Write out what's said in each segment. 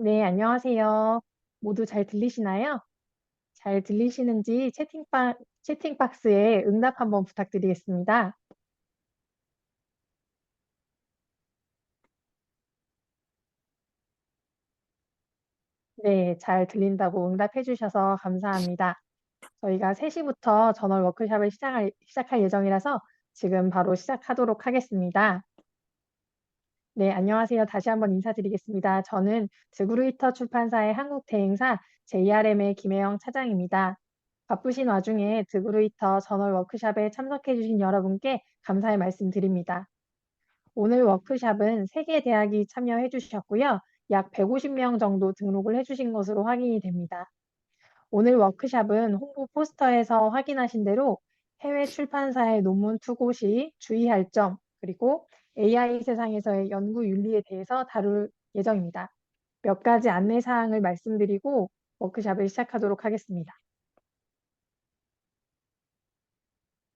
네, 안녕하세요. 모두 잘 들리시나요? 잘 들리시는지 채팅 박스에 응답 한번 부탁드리겠습니다. 네, 잘 들린다고 응답해 주셔서 감사합니다. 저희가 3시부터 전월 워크숍을 시작할 예정이라서 지금 바로 시작하도록 하겠습니다. 네, 안녕하세요. 다시 한번 인사드리겠습니다. 저는 드그루이터 출판사의 한국 대행사 JRM의 김혜영 차장입니다. 바쁘신 와중에 드그루이터 전월 워크숍에 참석해 주신 여러분께 감사의 말씀 드립니다. 오늘 워크숍은 3개 대학이 참여해 주셨고요. 약 150명 정도 등록을 해 주신 것으로 확인이 됩니다. 오늘 워크숍은 홍보 포스터에서 확인하신 대로 해외 출판사의 논문 투고 시 주의할 점, 그리고 AI 세상에서의 연구 윤리에 대해서 다룰 예정입니다. 몇 가지 안내 사항을 말씀드리고 워크숍을 시작하도록 하겠습니다.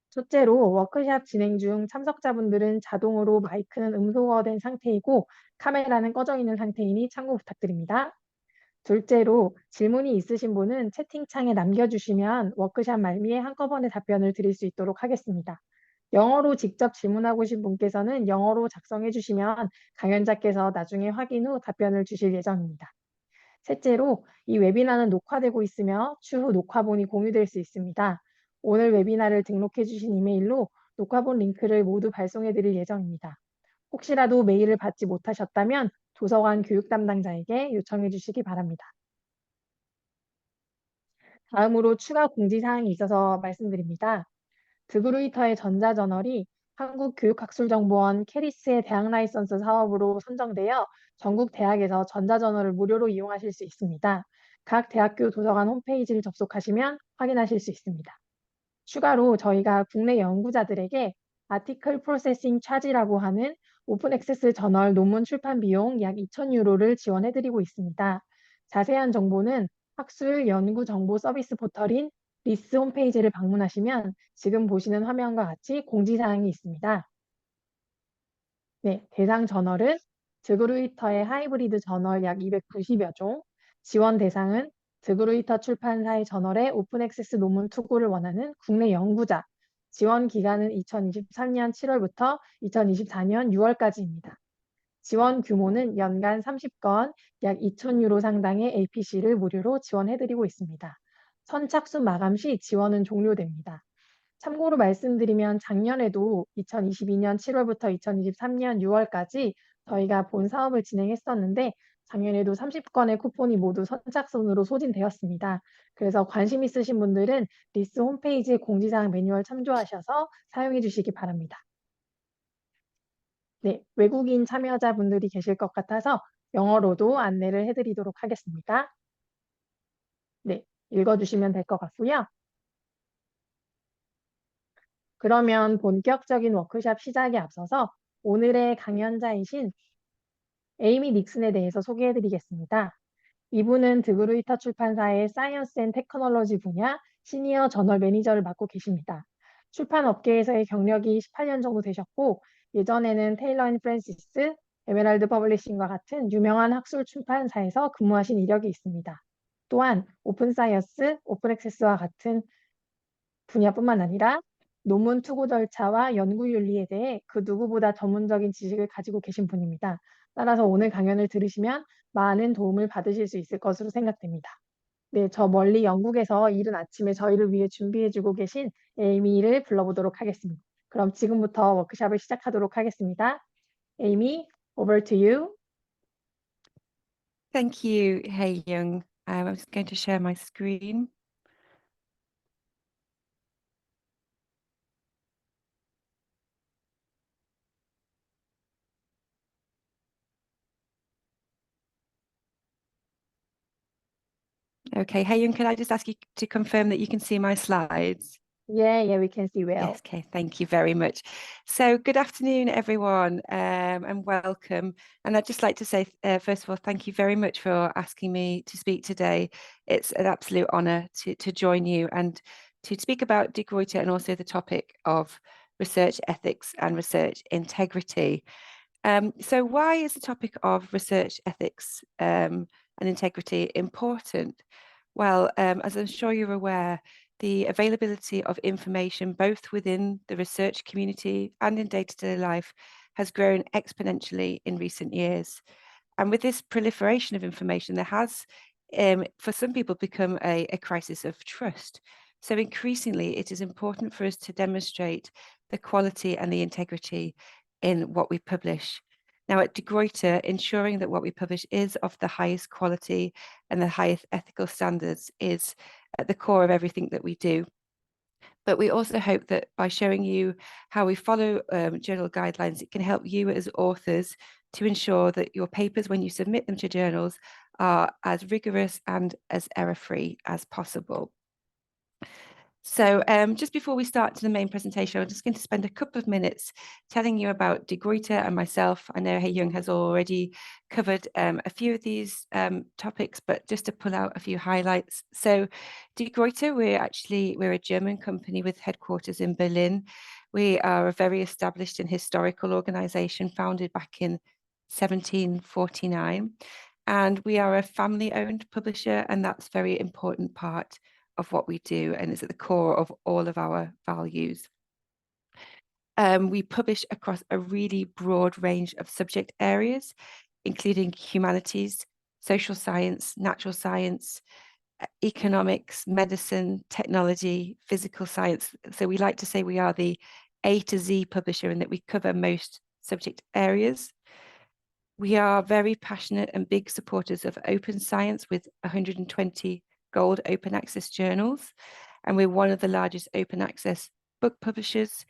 첫째로 워크숍 진행 중 참석자분들은 자동으로 마이크는 음소거된 상태이고 카메라는 꺼져 있는 상태이니 참고 부탁드립니다. 둘째로 질문이 있으신 분은 채팅창에 남겨주시면 워크숍 말미에 한꺼번에 답변을 드릴 수 있도록 하겠습니다. 영어로 직접 질문하고 계신 분께서는 영어로 작성해 주시면 강연자께서 나중에 확인 후 답변을 주실 예정입니다. 셋째로 이 웨비나는 녹화되고 있으며 추후 녹화본이 공유될 수 있습니다. 오늘 웨비나를 등록해 주신 이메일로 녹화본 링크를 모두 발송해 드릴 예정입니다. 혹시라도 메일을 받지 못하셨다면 도서관 교육 담당자에게 요청해 주시기 바랍니다. 다음으로 추가 공지사항이 있어서 말씀드립니다. 드그루이터의 전자저널이 한국교육학술정보원 캐리스의 대학 라이선스 사업으로 선정되어 전국 대학에서 전자저널을 무료로 이용하실 수 있습니다. 각 대학교 도서관 홈페이지를 접속하시면 확인하실 수 있습니다. 추가로 저희가 국내 연구자들에게 아티클 프로세싱 차지라고 하는 오픈 액세스 저널 논문 출판 비용 약 2,000유로를 지원해드리고 있습니다. 자세한 정보는 학술 연구 정보 서비스 포털인 리스 홈페이지를 방문하시면 지금 보시는 화면과 같이 공지사항이 있습니다. 네, 대상 저널은 드그루이터의 하이브리드 저널 약 290여 종, 지원 대상은 드그루이터 출판사의 저널에 오픈 액세스 논문 투고를 원하는 국내 연구자, 지원 기간은 2023년 7월부터 2024년 6월까지입니다. 지원 규모는 연간 30건, 약 2,000유로 상당의 APC를 무료로 지원해드리고 있습니다. 선착순 마감 시 지원은 종료됩니다. 참고로 말씀드리면 작년에도 2022년 7월부터 2023년 6월까지 저희가 본 사업을 진행했었는데 작년에도 30건의 쿠폰이 모두 선착순으로 소진되었습니다. 그래서 관심 있으신 분들은 리스 홈페이지 공지사항 매뉴얼 참조하셔서 사용해 주시기 바랍니다. 네, 외국인 참여자분들이 계실 것 같아서 영어로도 안내를 해드리도록 하겠습니다. 네, 읽어주시면 될 것 같고요. 그러면 본격적인 워크숍 시작에 앞서서 오늘의 강연자이신 에이미 닉슨에 대해서 소개해드리겠습니다. 이분은 드그루이터 출판사의 사이언스 앤 테크놀로지 분야 시니어 저널 매니저를 맡고 계십니다. 출판 업계에서의 경력이 18년 정도 되셨고 예전에는 테일러 앤 프랜시스, 에메랄드 퍼블리싱과 같은 유명한 학술 출판사에서 근무하신 이력이 있습니다. 또한 오픈 사이언스, 오픈 액세스와 같은 분야뿐만 아니라 논문 투고 절차와 연구 윤리에 대해 그 누구보다 전문적인 지식을 가지고 계신 분입니다. 따라서 오늘 강연을 들으시면 많은 도움을 받으실 수 있을 것으로 생각됩니다. 네, 저 멀리 영국에서 이른 아침에 저희를 위해 준비해주고 계신 에이미를 불러보도록 하겠습니다. 그럼 지금부터 워크숍을 시작하도록 하겠습니다. 에이미, over to you. Thank you, Hey Young. I'm just going to share my screen. Okay, Hey Young, can I just ask you to confirm that you can see my slides? Yeah, we can see well. Yes, okay, thank you very much. So good afternoon, everyone, and welcome. And I'd just like to say, first of all, thank you very much for asking me to speak today. It's an absolute honour to join you and to speak about Gruyter and also the topic of research ethics and research integrity. So why is the topic of research ethics and integrity important? Well, as I'm sure you're aware, the availability of information both within the research community and in day-to-day life has grown exponentially in recent years. And with this proliferation of information, there has, for some people, become a crisis of trust. So increasingly, it is important for us to demonstrate the quality and the integrity in what we publish. Now, at Gruyter, ensuring that what we publish is of the highest quality and the highest ethical standards is at the core of everything that we do. But we also hope that by showing you how we follow journal guidelines, it can help you as authors to ensure that your papers, when you submit them to journals, are as rigorous and as error-free as possible. So just before we start to the main presentation, I'm just going to spend a couple of minutes telling you about De Gruyter and myself. I know Hae-Young has already covered a few of these topics, but just to pull out a few highlights. So De Gruyter, we're a German company with headquarters in Berlin. We are a very established and historical organization founded back in 1749. And we are a family-owned publisher, and that's a very important part of what we do and is at the core of all of our values. We publish across a really broad range of subject areas, including humanities, social science, natural science, economics, medicine, technology, physical science. So we like to say we are the A to Z publisher and that we cover most subject areas. We are very passionate and big supporters of open science with 120 gold open access journals, and we're one of the largest open access book publishers,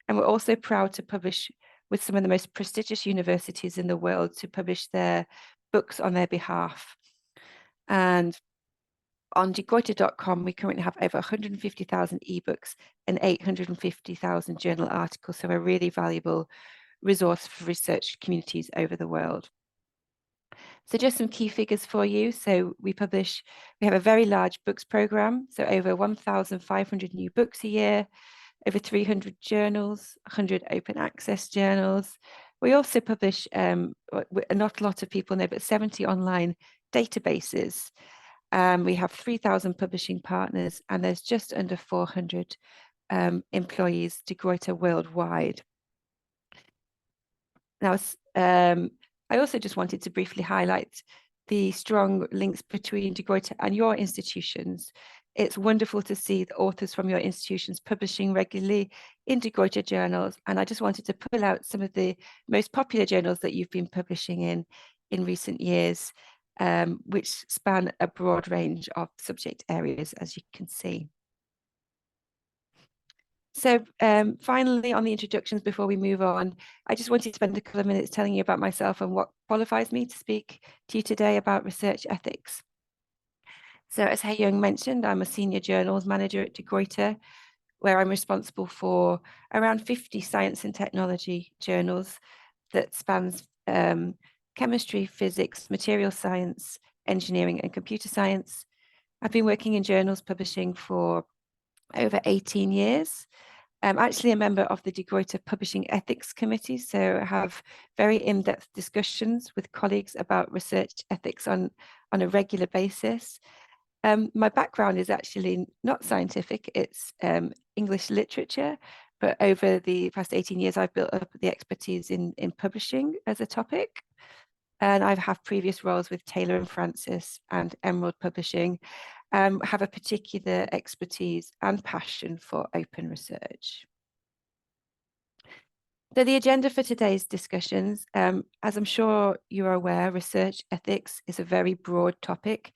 and we're also proud to publish with some of the most prestigious universities in the world to publish their books on their behalf. And on degruyter.com, we currently have over 150,000 ebooks and 850,000 journal articles, so a really valuable resource for research communities over the world. So just some key figures for you. So we have a very large books program, so over 1,500 new books a year, over 300 journals, 100 open access journals. We also publish, not a lot of people know, but 70 online databases. We have 3,000 publishing partners, and there's just under 400 employees De Gruyter worldwide. Now, I also just wanted to briefly highlight the strong links between De Gruyter and your institutions. It's wonderful to see the authors from your institutions publishing regularly in De Gruyter journals, and I just wanted to pull out some of the most popular journals that you've been publishing in recent years, which span a broad range of subject areas, as you can see. So finally, on the introductions, before we move on, I just wanted to spend a couple of minutes telling you about myself and what qualifies me to speak to you today about research ethics. So as Hae-Young mentioned, I'm a senior journals manager at De Gruyter, where I'm responsible for around 50 science and technology journals that spans chemistry, physics, material science, engineering, and computer science. I've been working in journals publishing for over 18 years. I'm actually a member of the De Gruyter Publishing Ethics Committee, so I have very in-depth discussions with colleagues about research ethics on a regular basis. My background is actually not scientific, it's English literature, but over the past 18 years, I've built up the expertise in publishing as a topic. And I have previous roles with Taylor and Francis and Emerald Publishing, have a particular expertise and passion for open research. So the agenda for today's discussions, as I'm sure you're aware, research ethics is a very broad topic.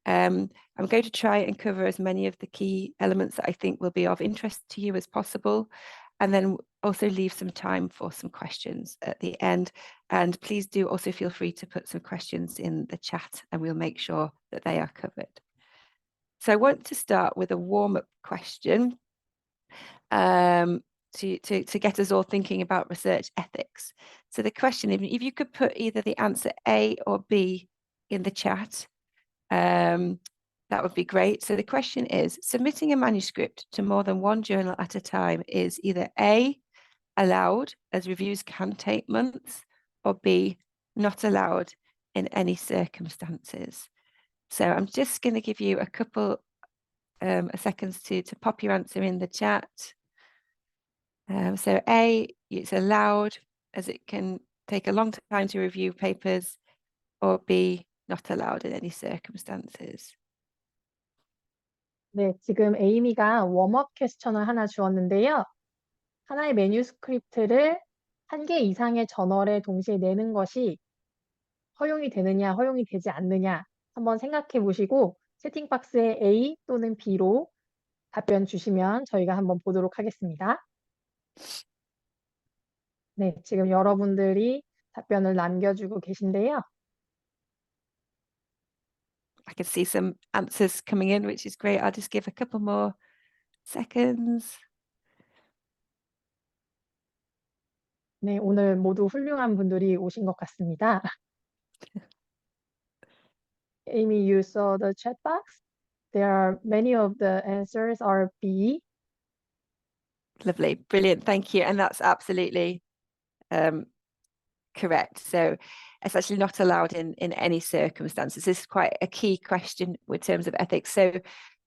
I'm going to try and cover as many of the key elements that I think will be of interest to you as possible, and then also leave some time for some questions at the end. And please do also feel free to put some questions in the chat and we'll make sure that they are covered. So I want to start with a warm-up question to get us all thinking about research ethics. So the question, if you could put either the answer A or B in the chat, that would be great. So the question is, submitting a manuscript to more than one journal at a time is either A, allowed, as reviews can take months, or B, not allowed, in any circumstances. So I'm just going to give you a couple of seconds to pop your answer in the chat. So A, it's allowed, as it can take a long time to review papers, or B, not allowed in any circumstances. 네, 지금 에이미가 웜업 퀘스천을 하나 주었는데요. 하나의 매뉴스크립트를 1개 이상의 저널에 동시에 내는 것이 허용이 되느냐, 허용이 되지 않느냐 한번 생각해 보시고 채팅박스에 A 또는 B로 답변 주시면 저희가 한번 보도록 하겠습니다. 네, 지금 여러분들이 답변을 남겨주고 계신데요. I can see some answers coming in, which is great. I'll just give a couple more seconds. 네, 오늘 모두 훌륭한 분들이 오신 것 같습니다. Amy, you saw the chat box? There are many of the answers are B. Lovely, brilliant, thank you. And that's absolutely correct. So it's actually not allowed in any circumstances. This is quite a key question in terms of ethics. So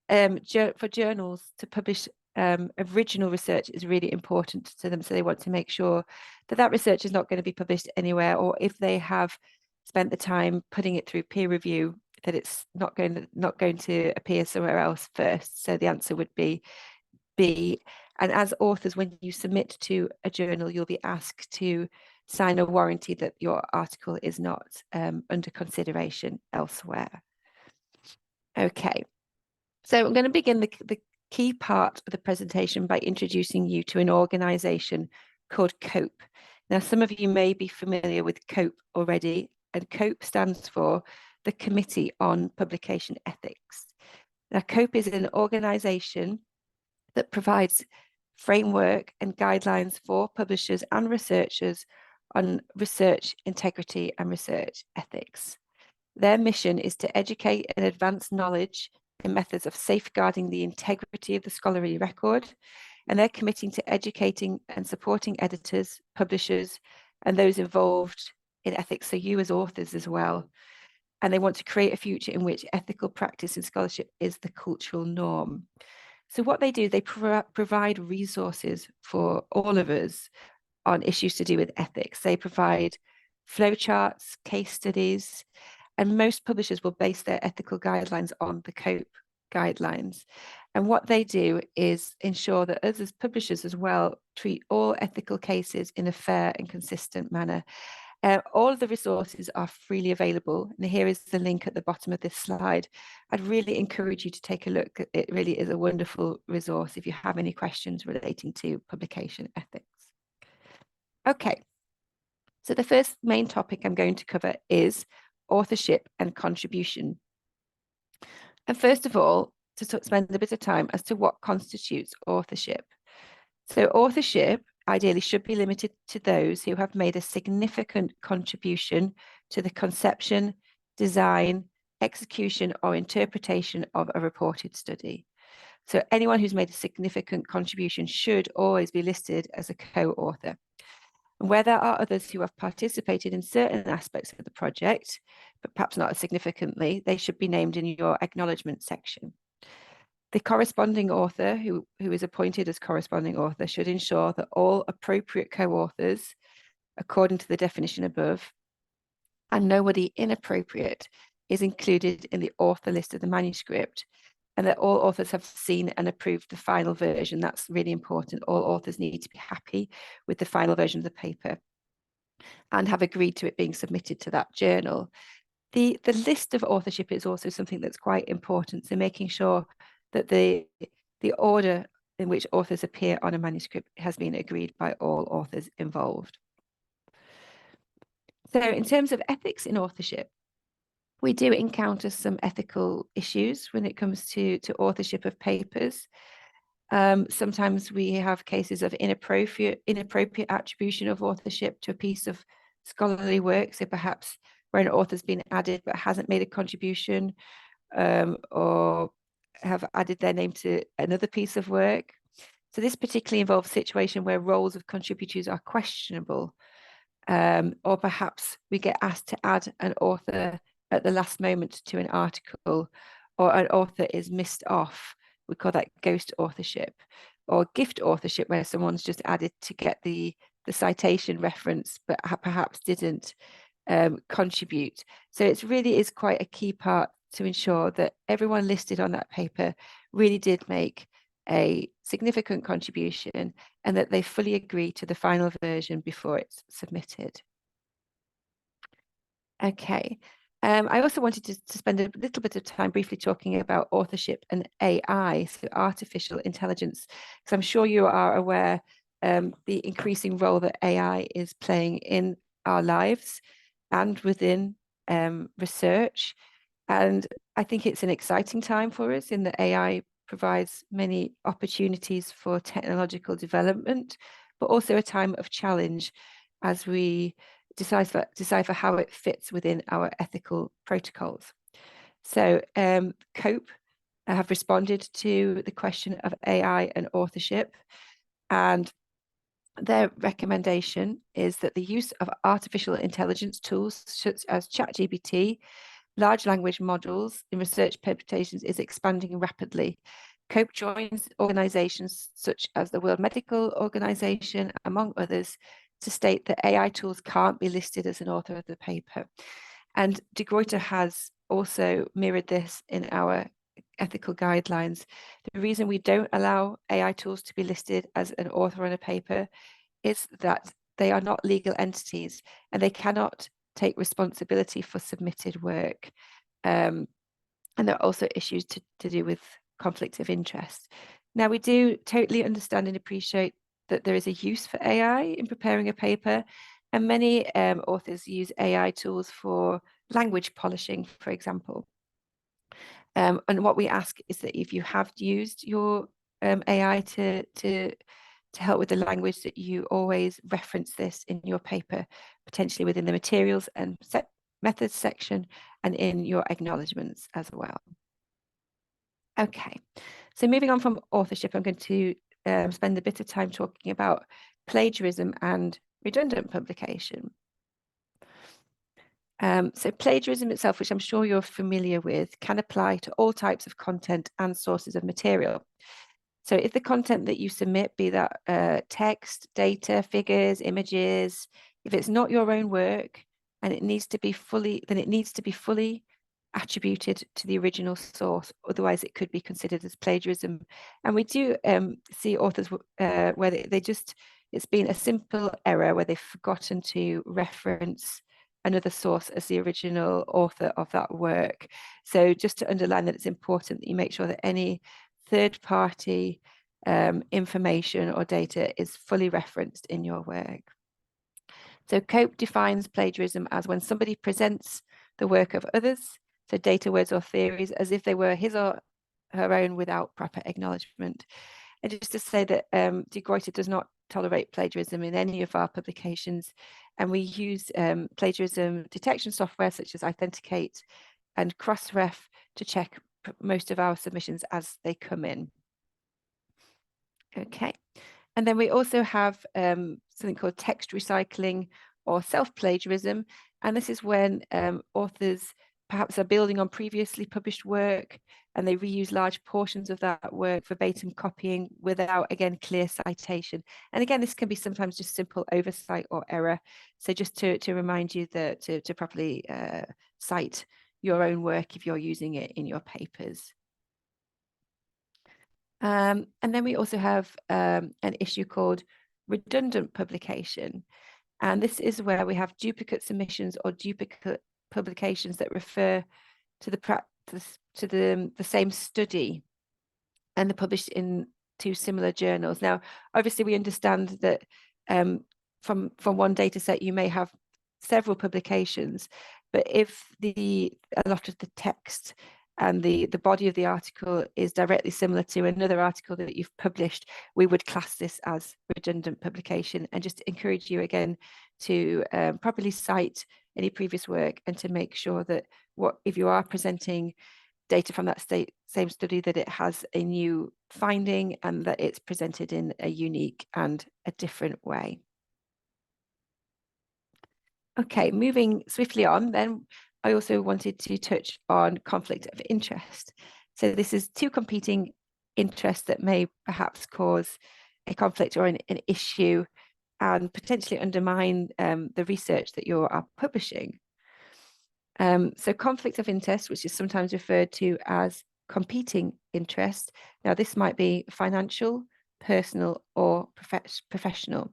for journals to publish original research is really important to them. So they want to make sure that that research is not going to be published anywhere, or if they have spent the time putting it through peer review, that it's not going to appear somewhere else first. So the answer would be B. And as authors, when you submit to a journal, you'll be asked to sign a warranty that your article is not under consideration elsewhere. Okay, so I'm going to begin the key part of the presentation by introducing you to an organisation called COPE. Now, some of you may be familiar with COPE already, and COPE stands for the Committee on Publication Ethics. Now, COPE is an organisation that provides framework and guidelines for publishers and researchers on research integrity and research ethics. Their mission is to educate and advance knowledge and methods of safeguarding the integrity of the scholarly record, and they're committing to educating and supporting editors, publishers, and those involved in ethics, so you as authors as well. And they want to create a future in which ethical practice and scholarship is the cultural norm. So what they do, they provide resources for all of us on issues to do with ethics. They provide flowcharts, case studies, and most publishers will base their ethical guidelines on the COPE guidelines. And what they do is ensure that us as publishers as well treat all ethical cases in a fair and consistent manner. All of the resources are freely available, and here is the link at the bottom of this slide. I'd really encourage you to take a look. It really is a wonderful resource if you have any questions relating to publication ethics. Okay, so the first main topic I'm going to cover is authorship and contribution. And first of all, to spend a bit of time as to what constitutes authorship. So authorship ideally should be limited to those who have made a significant contribution to the conception, design, execution, or interpretation of a reported study. So anyone who's made a significant contribution should always be listed as a co-author. And where there are others who have participated in certain aspects of the project, but perhaps not as significantly, they should be named in your acknowledgement section. The corresponding author who is appointed as corresponding author should ensure that all appropriate co-authors, according to the definition above, and nobody inappropriate is included in the author list of the manuscript, and that all authors have seen and approved the final version. That's really important. All authors need to be happy with the final version of the paper and have agreed to it being submitted to that journal. The list of authorship is also something that's quite important. So making sure that the order in which authors appear on a manuscript has been agreed by all authors involved. So in terms of ethics in authorship, we do encounter some ethical issues when it comes to authorship of papers. Sometimes we have cases of inappropriate attribution of authorship to a piece of scholarly work. So perhaps where an author's been added but hasn't made a contribution, or have added their name to another piece of work. So this particularly involves a situation where roles of contributors are questionable. or perhaps we get asked to add an author at the last moment to an article, or an author is missed off. We call that ghost authorship, or gift authorship, where someone's just added to get the citation reference, but perhaps didn't contribute. So it really is quite a key part to ensure that everyone listed on that paper really did make a significant contribution and that they fully agree to the final version before it's submitted. Okay. I also wanted to spend a little bit of time briefly talking about authorship and AI, so artificial intelligence, because I'm sure you are aware the increasing role that AI is playing in our lives and within research. And I think it's an exciting time for us in that AI provides many opportunities for technological development, but also a time of challenge as we decipher how it fits within our ethical protocols. So COPE have responded to the question of AI and authorship, and their recommendation is that the use of artificial intelligence tools such as ChatGPT, large language models in research publications is expanding rapidly. COPE joins organizations such as the World Medical Organization, among others, to state that AI tools can't be listed as an author of the paper. And Gruyter has also mirrored this in our ethical guidelines. The reason we don't allow AI tools to be listed as an author on a paper is that they are not legal entities and they cannot take responsibility for submitted work. And there are also issues to do with conflict of interest. Now, we do totally understand and appreciate that there is a use for AI in preparing a paper, and many authors use AI tools for language polishing, for example. And what we ask is that if you have used your AI to help with the language, that you always reference this in your paper, potentially within the materials and methods section and in your acknowledgements as well. Okay, so moving on from authorship, I'm going to spend a bit of time talking about plagiarism and redundant publication. So plagiarism itself, which I'm sure you're familiar with, can apply to all types of content and sources of material. So if the content that you submit, be that text, data, figures, images, if it's not your own work and it needs to be fully attributed to the original source, otherwise it could be considered as plagiarism. And we do see authors where it's been a simple error where they've forgotten to reference another source as the original author of that work. So just to underline that it's important that you make sure that any third-party information or data is fully referenced in your work. So COPE defines plagiarism as when somebody presents the work of others, so data, words, or theories, as if they were his or her own without proper acknowledgement. And just to say that Gruyter does not tolerate plagiarism in any of our publications, and we use plagiarism detection software such as Authenticate and Crossref to check most of our submissions as they come in. Okay, and then we also have something called text recycling or self-plagiarism, and this is when authors perhaps are building on previously published work and they reuse large portions of that work, verbatim copying without, again, clear citation. And again, this can be sometimes just simple oversight or error. So just to remind you that to properly cite your own work if you're using it in your papers. And then we also have an issue called redundant publication. And this is where we have duplicate submissions or duplicate publications that refer to the same study and they're published in two similar journals. Now, obviously, we understand that from one data set, you may have several publications, but if a lot of the text and the body of the article is directly similar to another article that you've published, we would class this as redundant publication, and just encourage you again to properly cite any previous work and to make sure that if you are presenting data from that same study, that it has a new finding and that it's presented in a unique and a different way. Okay, moving swiftly on, then I also wanted to touch on conflict of interest. So this is two competing interests that may perhaps cause a conflict or an issue and potentially undermine the research that you are publishing. So conflict of interest, which is sometimes referred to as competing interest. Now, this might be financial, personal, or professional.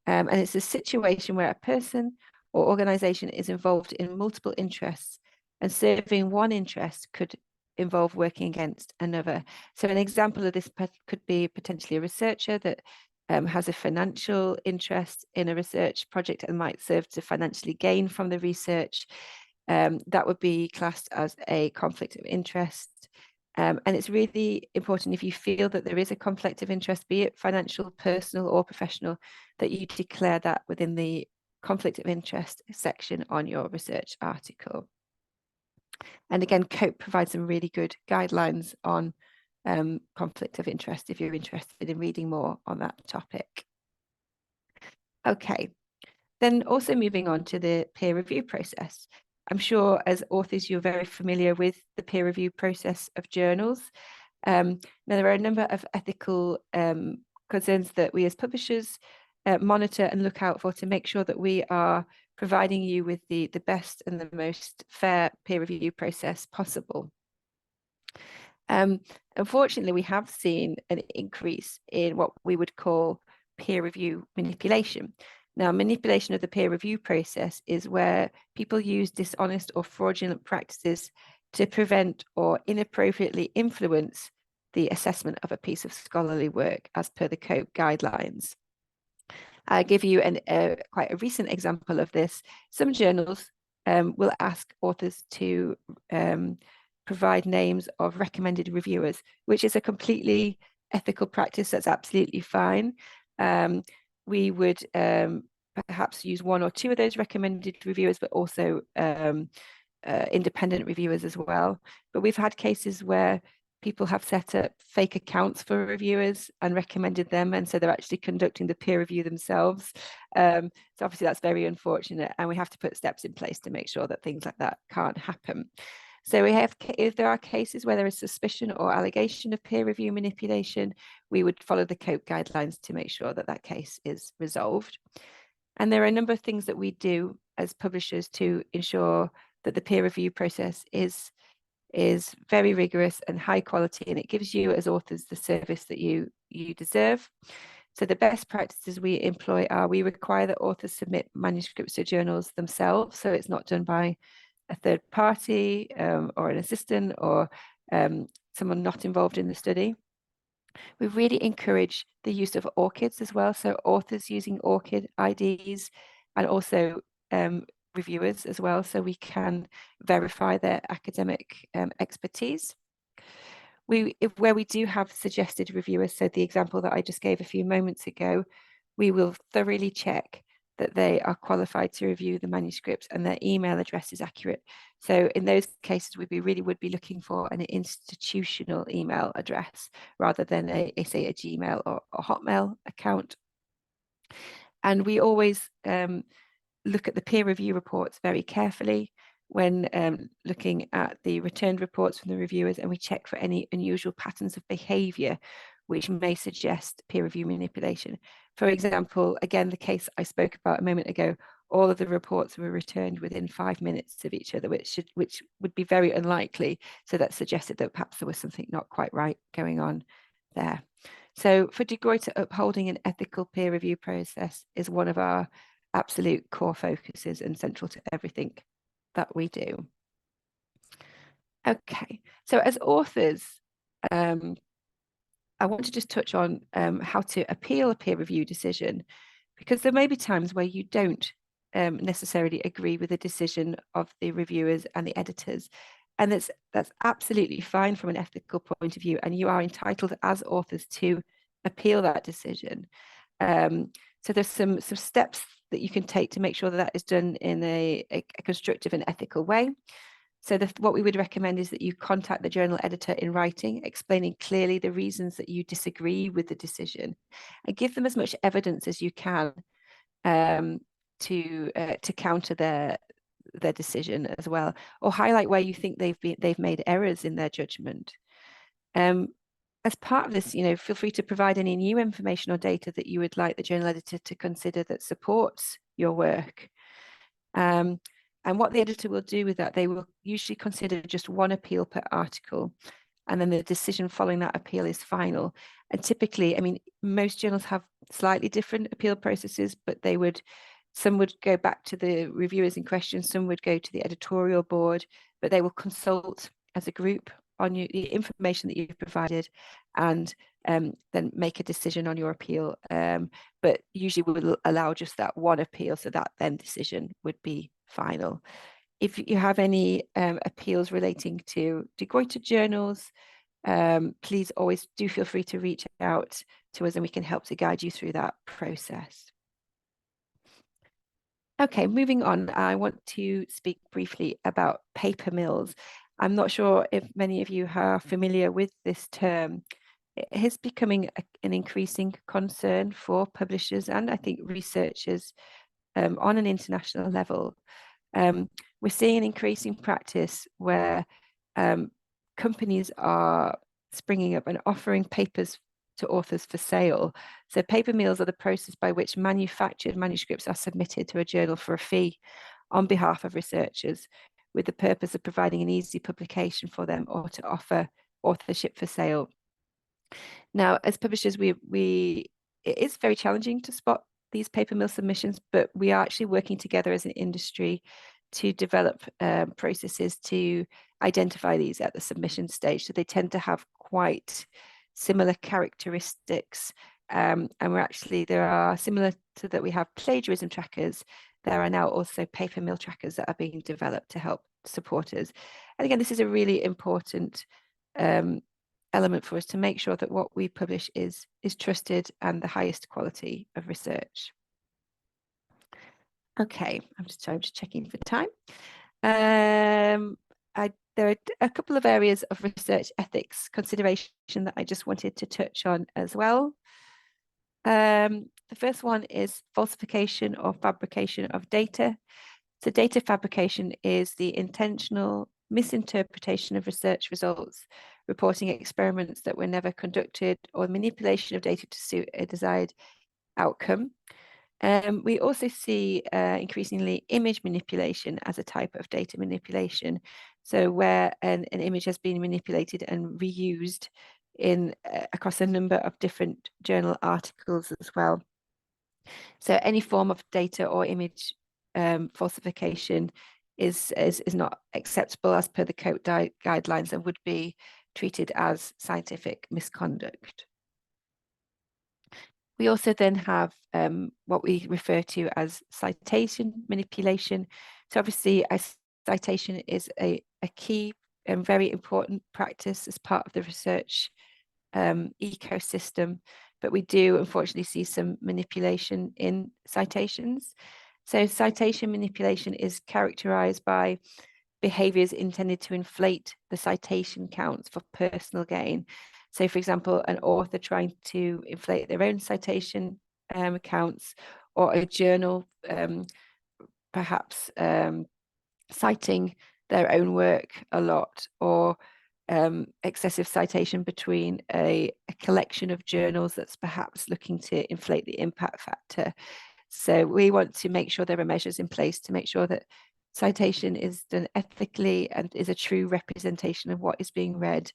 And it's a situation where a person or organization is involved in multiple interests, and serving one interest could involve working against another. So an example of this could be potentially a researcher that has a financial interest in a research project and might serve to financially gain from the research. That would be classed as a conflict of interest. And it's really important, if you feel that there is a conflict of interest, be it financial, personal, or professional, that you declare that within the conflict of interest section on your research article. And again, COPE provides some really good guidelines on conflict of interest if you're interested in reading more on that topic. Okay, then also moving on to the peer review process. I'm sure as authors, you're very familiar with the peer review process of journals. Now, there are a number of ethical concerns that we as publishers monitor and look out for to make sure that we are providing you with the best and the most fair peer review process possible. Unfortunately, we have seen an increase in what we would call peer review manipulation. Now, manipulation of the peer review process is where people use dishonest or fraudulent practices to prevent or inappropriately influence the assessment of a piece of scholarly work as per the COPE guidelines. I'll give you quite a recent example of this. Some journals will ask authors to provide names of recommended reviewers, which is a completely ethical practice that's absolutely fine. We would perhaps use one or two of those recommended reviewers, but also independent reviewers as well. But we've had cases where people have set up fake accounts for reviewers and recommended them, and so they're actually conducting the peer review themselves. So obviously that's very unfortunate, and we have to put steps in place to make sure that things like that can't happen. So we have, if there are cases where there is suspicion or allegation of peer review manipulation, we would follow the COPE guidelines to make sure that that case is resolved. And there are a number of things that we do as publishers to ensure that the peer review process is very rigorous and high quality, and it gives you as authors the service that you deserve. So the best practices we employ are, we require that authors submit manuscripts to journals themselves, so it's not done by a third party or an assistant or someone not involved in the study. We really encourage the use of ORCIDs as well, so authors using ORCID IDs, and also reviewers as well, so we can verify their academic expertise. Where we do have suggested reviewers, so the example that I just gave a few moments ago, we will thoroughly check that they are qualified to review the manuscripts and their email address is accurate. So in those cases, we really would be looking for an institutional email address rather than say a Gmail or Hotmail account. And we always look at the peer review reports very carefully when looking at the returned reports from the reviewers, and we check for any unusual patterns of behavior which may suggest peer review manipulation. For example, again, the case I spoke about a moment ago, all of the reports were returned within 5 minutes of each other, which would be very unlikely. So that suggested that perhaps there was something not quite right going on there. So for De Gruyter, upholding an ethical peer review process is one of our absolute core focuses and central to everything that we do. Okay, so as authors, I want to just touch on how to appeal a peer review decision, because there may be times where you don't necessarily agree with the decision of the reviewers and the editors. And that's absolutely fine from an ethical point of view, and you are entitled as authors to appeal that decision. So there's some steps that you can take to make sure that is done in a constructive and ethical way. So what we would recommend is that you contact the journal editor in writing, explaining clearly the reasons that you disagree with the decision, and give them as much evidence as you can to counter their decision as well, or highlight where you think they've made errors in their judgment. As part of this, feel free to provide any new information or data that you would like the journal editor to consider that supports your work. And what the editor will do with that, they will usually consider just one appeal per article, and then the decision following that appeal is final. And typically, I mean, most journals have slightly different appeal processes, but some would go back to the reviewers in question, some would go to the editorial board, but they will consult as a group on the information that you've provided, and then make a decision on your appeal. But usually we will allow just that one appeal, so that then decision would be final. If you have any appeals relating to Gruyter journals, please always do feel free to reach out to us, and we can help to guide you through that process. Okay, moving on, I want to speak briefly about paper mills. I'm not sure if many of you are familiar with this term. It is becoming an increasing concern for publishers and I think researchers on an international level. We're seeing an increasing practice where companies are springing up and offering papers to authors for sale. So paper mills are the process by which manufactured manuscripts are submitted to a journal for a fee on behalf of researchers, with the purpose of providing an easy publication for them or to offer authorship for sale. Now, as publishers, it is very challenging to spot these paper mill submissions, but we are actually working together as an industry to develop processes to identify these at the submission stage. So they tend to have quite similar characteristics, and there are similar to that we have plagiarism trackers. There are now also paper mill trackers that are being developed to help supporters. And again, this is a really important element for us to make sure that what we publish is trusted and the highest quality of research. Okay, I'm just checking for time. There are a couple of areas of research ethics consideration that I just wanted to touch on as well. The first one is falsification or fabrication of data. So data fabrication is the intentional misinterpretation of research results, reporting experiments that were never conducted, or manipulation of data to suit a desired outcome. We also see increasingly image manipulation as a type of data manipulation. So where an image has been manipulated and reused across a number of different journal articles as well. So any form of data or image falsification is not acceptable as per the code guidelines and would be treated as scientific misconduct. We also then have what we refer to as citation manipulation. So obviously a citation is a key and very important practice as part of the research ecosystem, but we do unfortunately see some manipulation in citations. So citation manipulation is characterized by behaviors intended to inflate the citation counts for personal gain. So for example, an author trying to inflate their own citation counts, or a journal perhaps citing their own work a lot, or excessive citation between a collection of journals that's perhaps looking to inflate the impact factor. So we want to make sure there are measures in place to make sure that citation is done ethically and is a true representation of what is being read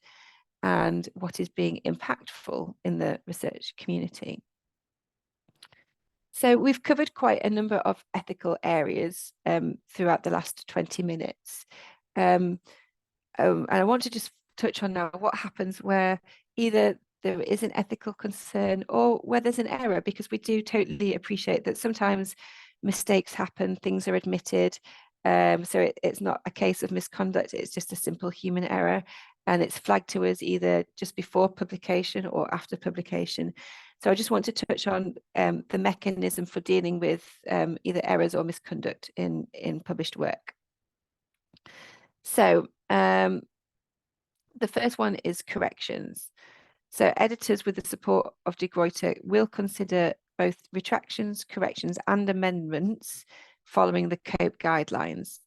and what is being impactful in the research community. So we've covered quite a number of ethical areas throughout the last 20 minutes. And I want to just touch on now what happens where either there is an ethical concern or where there's an error, because we do totally appreciate that sometimes mistakes happen, things are admitted. So it's not a case of misconduct, it's just a simple human error, and it's flagged to us either just before publication or after publication. So I just want to touch on the mechanism for dealing with either errors or misconduct in published work. So the first one is corrections. So editors with the support of De Gruyter will consider both retractions, corrections, and amendments following the COPE guidelines.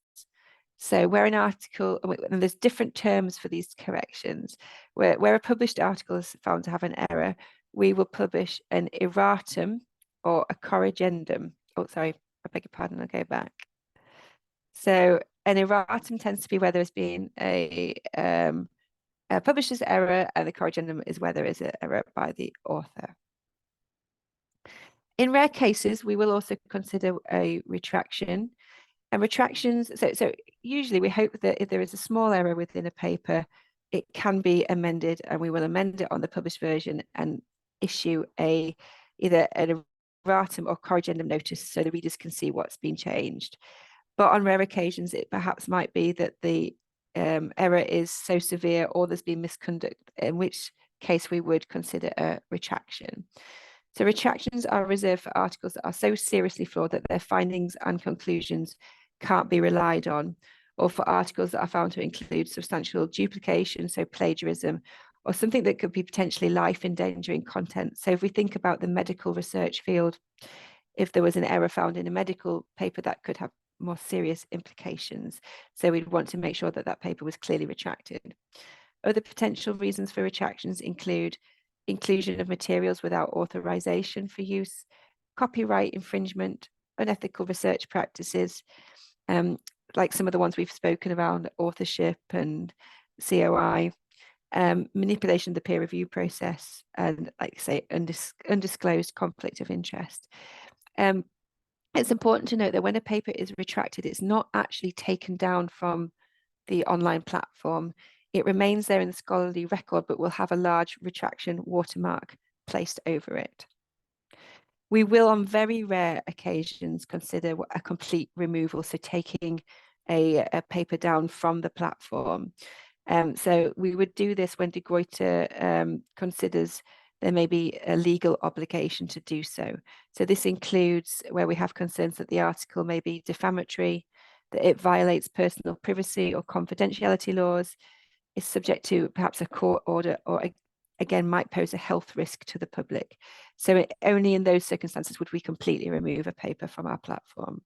So where an article, and there's different terms for these corrections, where a published article is found to have an error, we will publish an erratum or a corrigendum. Oh, sorry, I beg your pardon, I'll go back. So an erratum tends to be where there's been a publisher's error, and the corrigendum is where there is an error by the author. In rare cases, we will also consider a retraction. And retractions, so usually we hope that if there is a small error within a paper, it can be amended, and we will amend it on the published version and issue either an erratum or corrigendum notice so the readers can see what's been changed. But on rare occasions, it perhaps might be that the error is so severe or there's been misconduct, in which case we would consider a retraction. So retractions are reserved for articles that are so seriously flawed that their findings and conclusions can't be relied on, or for articles that are found to include substantial duplication, so plagiarism, or something that could be potentially life-endangering content. So if we think about the medical research field, if there was an error found in a medical paper, that could have more serious implications. So we'd want to make sure that that paper was clearly retracted. Other potential reasons for retractions include inclusion of materials without authorization for use, copyright infringement, unethical research practices, like some of the ones we've spoken about, authorship and COI, manipulation of the peer review process, and, like I say, undisclosed conflict of interest. It's important to note that when a paper is retracted, it's not actually taken down from the online platform. It remains there in the scholarly record, but will have a large retraction watermark placed over it. We will, on very rare occasions, consider a complete removal, so taking a paper down from the platform. So we would do this when de Gruyter considers there may be a legal obligation to do so. So this includes where we have concerns that the article may be defamatory, that it violates personal privacy or confidentiality laws, is subject to perhaps a court order, or again might pose a health risk to the public. So only in those circumstances would we completely remove a paper from our platform.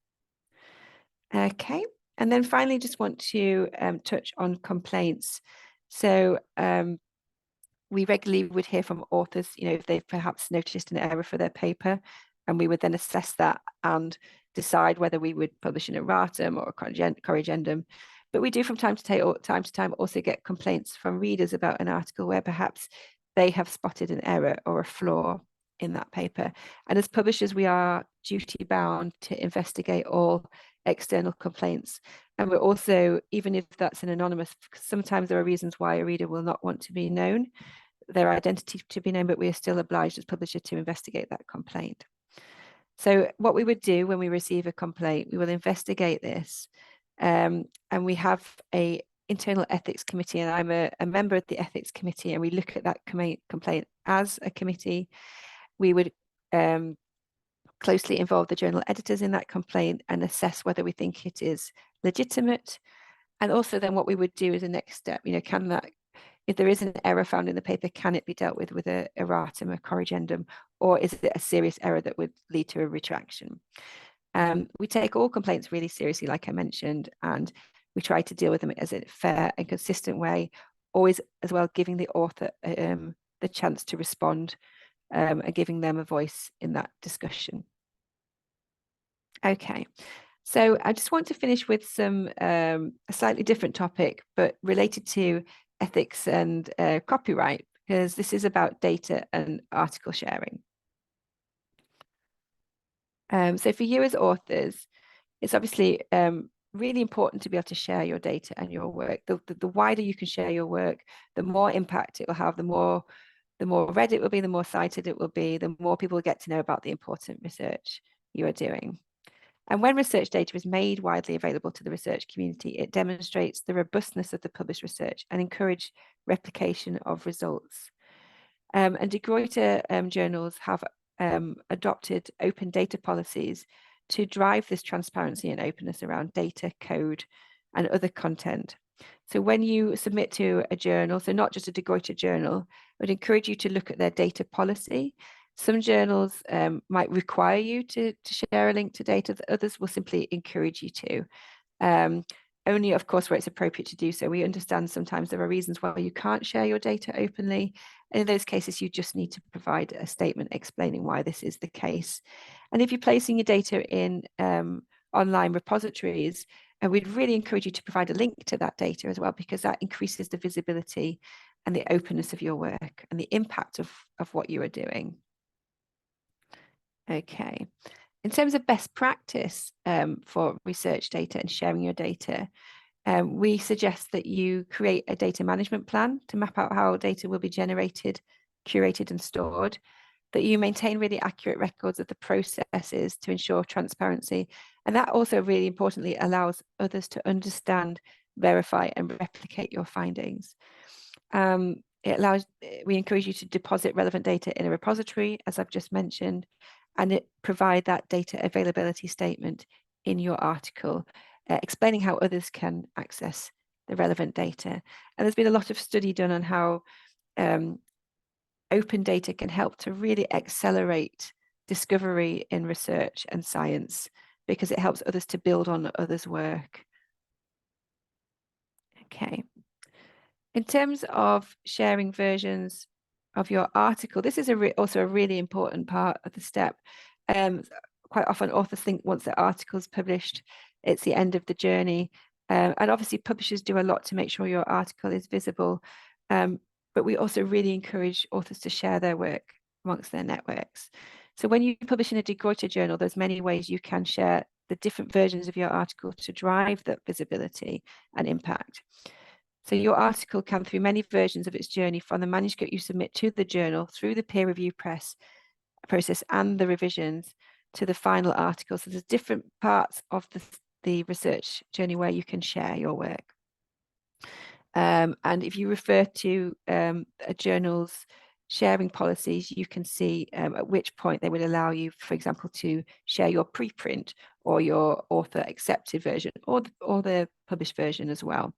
Okay, and then finally just want to touch on complaints. So we regularly would hear from authors, if they've perhaps noticed an error for their paper, and we would then assess that and decide whether we would publish an erratum or a corrigendum. But we do from time to time also get complaints from readers about an article where perhaps they have spotted an error or a flaw in that paper. And as publishers, we are duty bound to investigate all external complaints. And we're also, even if that's an anonymous, sometimes there are reasons why a reader will not want to be known, their identity to be known, but we are still obliged as publisher to investigate that complaint. So what we would do when we receive a complaint, we will investigate this. And we have an internal ethics committee, and I'm a member of the ethics committee, and we look at that complaint as a committee. We would closely involve the journal editors in that complaint and assess whether we think it is legitimate. And also then what we would do as a next step, can that, if there is an error found in the paper, can it be dealt with a erratum, a corrigendum, or is it a serious error that would lead to a retraction? We take all complaints really seriously, like I mentioned, and we try to deal with them as a fair and consistent way, always as well giving the author the chance to respond and giving them a voice in that discussion. Okay, so I just want to finish with some a slightly different topic, but related to ethics and copyright, because this is about data and article sharing. So for you as authors, it's obviously really important to be able to share your data and your work. The wider you can share your work, the more impact it will have, the more read it will be, the more cited it will be, the more people will get to know about the important research you are doing. And when research data is made widely available to the research community, it demonstrates the robustness of the published research and encourage replication of results. And de Gruyter journals have adopted open data policies to drive this transparency and openness around data, code, and other content. So when you submit to a journal, so not just a de Gruyter journal, I would encourage you to look at their data policy Some journals might require you to share a link to data, others will simply encourage you to. Only, of course, where it's appropriate to do so. We understand sometimes there are reasons why you can't share your data openly. And in those cases, you just need to provide a statement explaining why this is the case. And if you're placing your data in online repositories, and we'd really encourage you to provide a link to that data as well, because that increases the visibility and the openness of your work and the impact of what you are doing. Okay. In terms of best practice for research data and sharing your data, we suggest that you create a data management plan to map out how data will be generated, curated and stored, that you maintain really accurate records of the processes to ensure transparency. And that also really importantly allows others to understand, verify and replicate your findings. We encourage you to deposit relevant data in a repository, as I've just mentioned, and provide that data availability statement in your article, explaining how others can access the relevant data. And there's been a lot of study done on how open data can help to really accelerate discovery in research and science, because it helps others to build on others' work. Okay. In terms of sharing versions of your article, this is also a really important part of the step. Quite often authors think once their article is published, it's the end of the journey. And obviously publishers do a lot to make sure your article is visible. But we also really encourage authors to share their work amongst their networks. So when you publish in a Gruyter journal, there's many ways you can share the different versions of your article to drive that visibility and impact. So your article can, through many versions of its journey, from the manuscript you submit to the journal, through the peer review process and the revisions, to the final article. So there's different parts of the research journey where you can share your work. And if you refer to a journal's sharing policies, you can see at which point they would allow you, for example, to share your preprint or your author accepted version or the published version as well.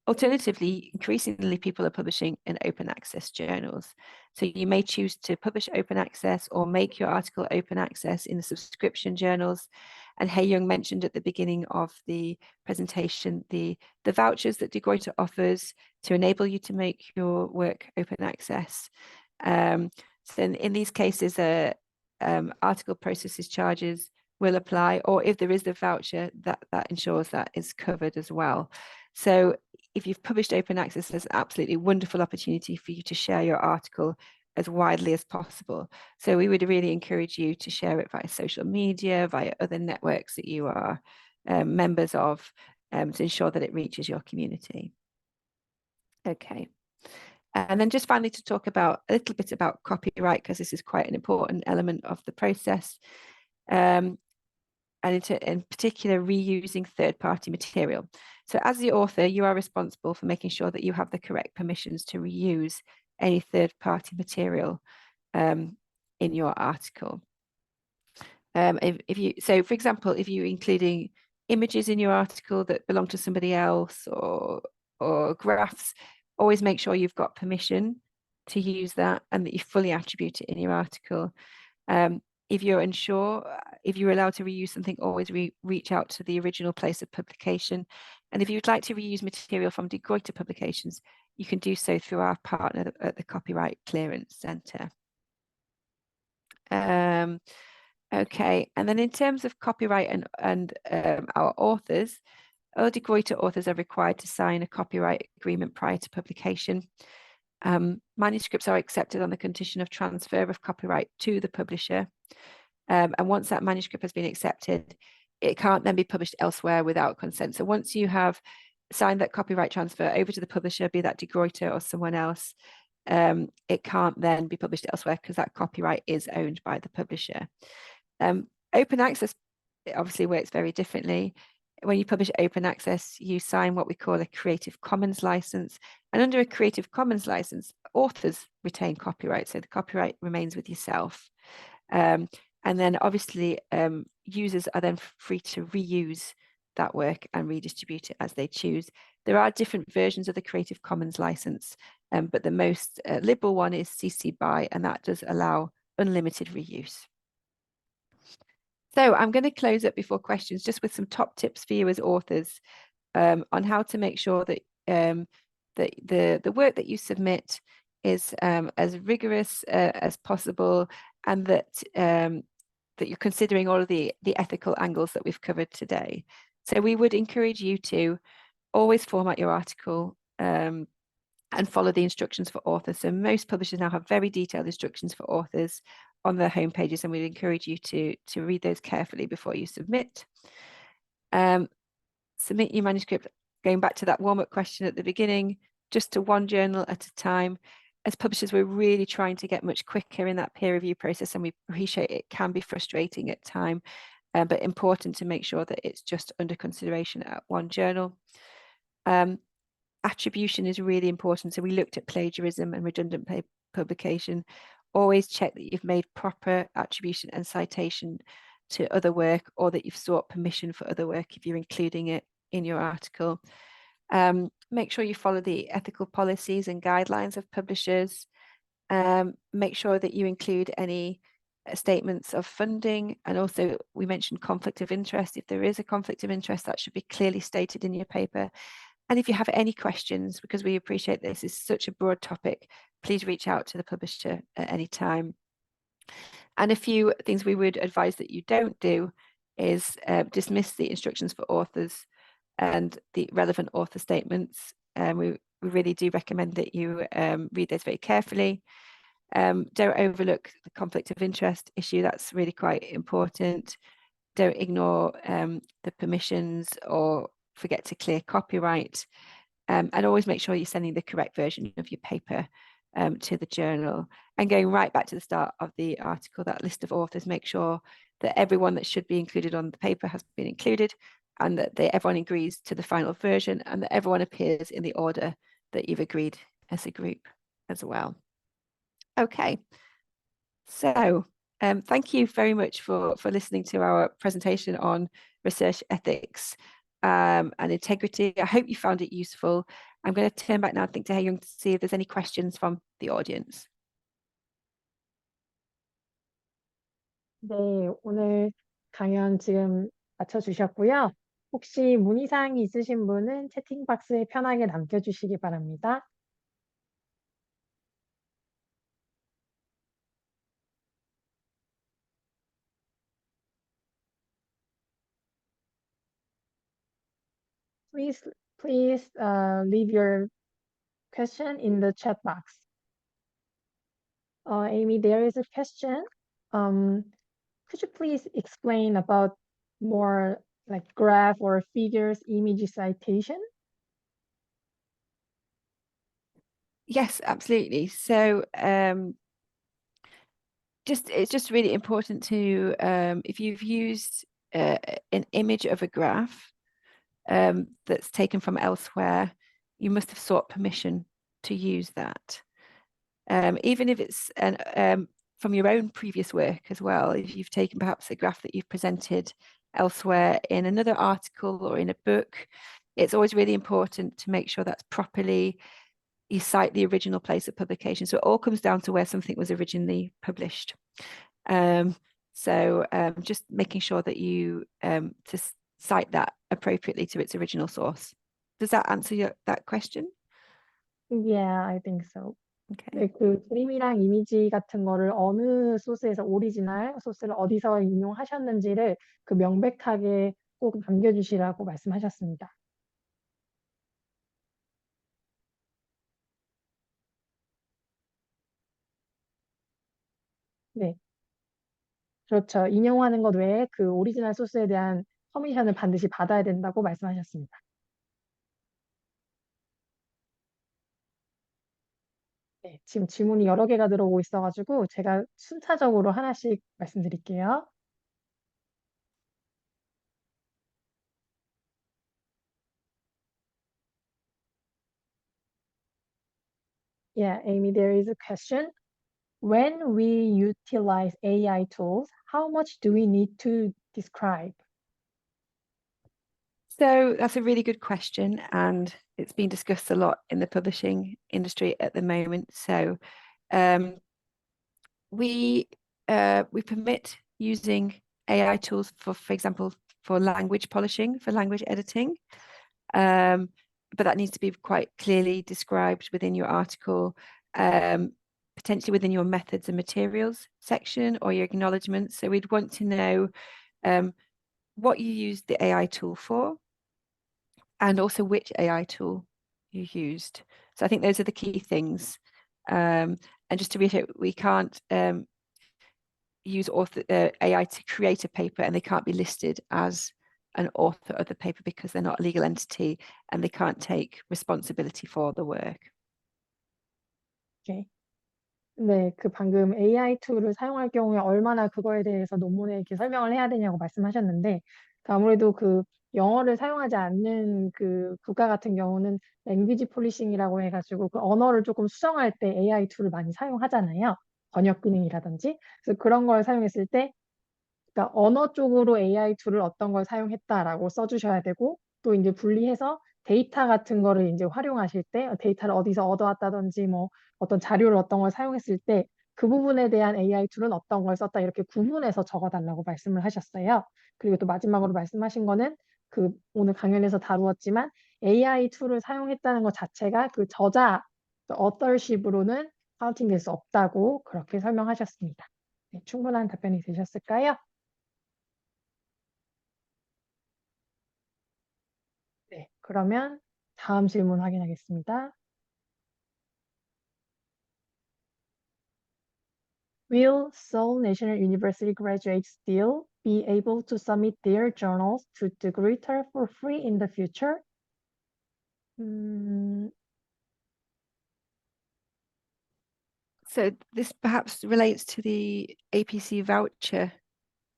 Alternatively, increasingly people are publishing in open access journals. So you may choose to publish open access or make your article open access in the subscription journals. And Hey Young mentioned at the beginning of the presentation the vouchers that De Gruyter offers to enable you to make your work open access. So in these cases, article processes charges will apply, or if there is the voucher, that ensures that is covered as well. So if you've published open access, there's an absolutely wonderful opportunity for you to share your article as widely as possible. So we would really encourage you to share it via social media, via other networks that you are members of, to ensure that it reaches your community. Okay. And then just finally to talk about a little bit about copyright, because this is quite an important element of the process. And in particular, reusing third-party material. So as the author, you are responsible for making sure that you have the correct permissions to reuse any third-party material in your article. So for example, if you're including images in your article that belong to somebody else or graphs, always make sure you've got permission to use that and that you fully attribute it in your article. If you're unsure, if you're allowed to reuse something, always reach out to the original place of publication. And if you'd like to reuse material from De Gruyter publications, you can do so through our partner at the Copyright Clearance Centre. Okay, and then in terms of copyright and our authors, all De Gruyter authors are required to sign a copyright agreement prior to publication. Manuscripts are accepted on the condition of transfer of copyright to the publisher. And once that manuscript has been accepted, it can't then be published elsewhere without consent. So once you have signed that copyright transfer over to the publisher, be that De Gruyter or someone else, it can't then be published elsewhere because that copyright is owned by the publisher. Open access obviously works very differently. When you publish open access, you sign what we call a Creative Commons license. And under a Creative Commons license, authors retain copyright. So the copyright remains with yourself. And then obviously users are then free to reuse that work and redistribute it as they choose. There are different versions of the Creative Commons license, but the most liberal one is CC BY, and that does allow unlimited reuse. So I'm going to close up before questions just with some top tips for you as authors on how to make sure that the work that you submit is as rigorous as possible, and that that you're considering all of the ethical angles that we've covered today. So we would encourage you to always format your article and follow the instructions for authors. So most publishers now have very detailed instructions for authors on their home pages, and we'd encourage you to read those carefully before you submit. Submit your manuscript, going back to that warm-up question at the beginning, just to one journal at a time. As publishers, we're really trying to get much quicker in that peer review process, and we appreciate it can be frustrating at times, but important to make sure that it's just under consideration at one journal. Attribution is really important. So we looked at plagiarism and redundant publication. Always check that you've made proper attribution and citation to other work, or that you've sought permission for other work if you're including it in your article. Make sure you follow the ethical policies and guidelines of publishers. Make sure that you include any statements of funding, and also we mentioned conflict of interest. If there is a conflict of interest, that should be clearly stated in your paper. And if you have any questions, because we appreciate this is such a broad topic, please reach out to the publisher at any time. And a few things we would advise that you don't do is dismiss the instructions for authors and the relevant author statements. We really do recommend that you read those very carefully. Don't overlook the conflict of interest issue. That's really quite important. Don't ignore the permissions or forget to clear copyright, and always make sure you're sending the correct version of your paper to the journal. And going right back to the start of the article, that list of authors, make sure that everyone that should be included on the paper has been included, and that everyone agrees to the final version, and that everyone appears in the order that you've agreed as a group as well. Okay, so thank you very much for listening to our presentation on research ethics and integrity. I hope you found it useful. I'm going to turn back now and think to Hae-young to see if there's any questions from the audience. 네, 오늘 강연 지금 마쳐주셨고요. 혹시 문의사항이 있으신 분은 채팅박스에 편하게 남겨주시기 바랍니다. Please leave your question in the chat box. Amy, there is a question. Could you please explain about more like graph or figures, image citation? Yes, absolutely. So it's just really important to, if you've used an image of a graph that's taken from elsewhere, you must have sought permission to use that. Even if it's from your own previous work as well, if you've taken perhaps a graph that you've presented elsewhere in another article or in a book, it's always really important to make sure that's properly, you cite the original place of publication. So it all comes down to where something was originally published. Just making sure that you just cite that appropriately to its original source. Does that answer that question? Yeah, I think so. Okay. 네, 그 그림이랑 이미지 같은 거를 어느 소스에서 오리지널 소스를 어디서 인용하셨는지를 그 명백하게 꼭 남겨주시라고 말씀하셨습니다. 네, 그렇죠. 인용하는 것 외에 그 오리지널 소스에 대한 퍼미션을 반드시 받아야 된다고 말씀하셨습니다. 네, 지금 질문이 여러 개가 들어오고 있어가지고 제가 순차적으로 하나씩 말씀드릴게요. Yeah, Amy, there is a question. When we utilize AI tools, how much do we need to describe? So that's a really good question, and it's been discussed a lot in the publishing industry at the moment. So we we permit using AI tools for example, for language polishing, for language editing. But that needs to be quite clearly described within your article, potentially within your methods and materials section or your acknowledgements. So we'd want to know what you use the AI tool for, and also which AI tool you used. So I think those are the key things. And just to reiterate, we can't use AI to create a paper, and they can't be listed as an author of the paper because they're not a legal entity and they can't take responsibility for the work. Okay. 네, 그 방금 AI 툴을 사용할 경우에 얼마나 그거에 대해서 논문에 이렇게 설명을 해야 되냐고 말씀하셨는데, 그 아무래도 그 영어를 사용하지 않는 그 국가 같은 경우는 랭귀지 폴리싱이라고 해가지고 그 언어를 조금 수정할 때 AI 툴을 많이 사용하잖아요. 번역 기능이라든지. 그래서 그런 걸 사용했을 때, 그러니까 언어 쪽으로 AI 툴을 어떤 걸 사용했다라고 써주셔야 되고, 또 이제 분리해서 데이터 같은 거를 이제 활용하실 때 데이터를 어디서 얻어왔다든지 뭐 어떤 자료를 어떤 걸 사용했을 때 그 부분에 대한 AI 툴은 어떤 걸 썼다 이렇게 구분해서 적어달라고 말씀을 하셨어요. 그리고 또 마지막으로 말씀하신 거는 그 오늘 강연에서 다루었지만 AI 툴을 사용했다는 것 자체가 그 저자, authorship으로는 카운팅될 수 없다고 그렇게 설명하셨습니다. 네, 충분한 답변이 되셨을까요? 네, 그러면 다음 질문 확인하겠습니다. Will Seoul National University graduates still be able to submit their journals to the Gruyter for free in the future? So this perhaps relates to the APC voucher.